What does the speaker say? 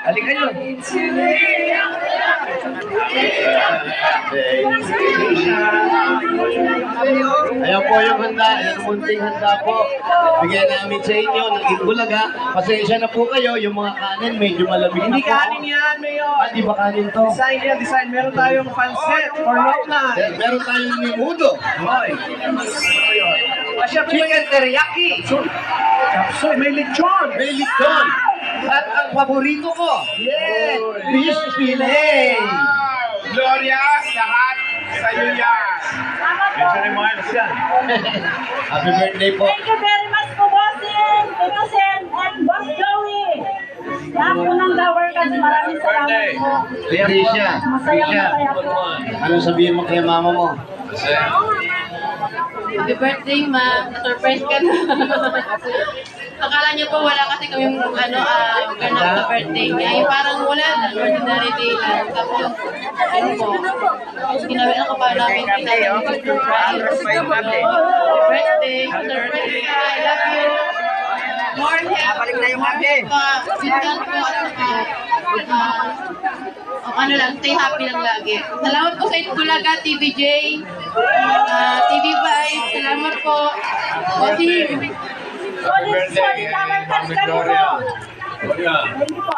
Halika nyo. Ayan po yung handa, yung munting handa po. Bigyan namin sa inyo ng Itbulaga. Pasensya na po kayo, yung mga kanin medyo malamig na po. Hindi kanin yan, Mayor. Di ba kanin to? Design yan, design. Meron tayong pancit or loplan. Meron tayong nimudo. Chicken teriyaki. Kapsoy, may lechon. May lechon. At ang paborito ko, Yes. fish fillet. Gloria, lahat sa'yo yan. Happy birthday po. Thank you very much po, Bossing, Tutusin, and Boss Joey. Lahat po ng tower kasi maraming salamat po. Patricia, Masaya po. anong sabihin mo kay mama mo? Happy birthday, ma. Na-surprise ka na. Akala niyo po wala kasi kaming ganap na birthday niya. Yung parang wala na, ordinary day lang. Tapos, ano po, ginawa ko pa namin surprise. Birthday, surprise ka. I love you. More health. Balik na yung ate. Sindan po ano lang, stay happy lang lagi. Salamat po sa Itbulaga, TVJ, TV5, salamat po. Solid tower catch kami po. Thank you po.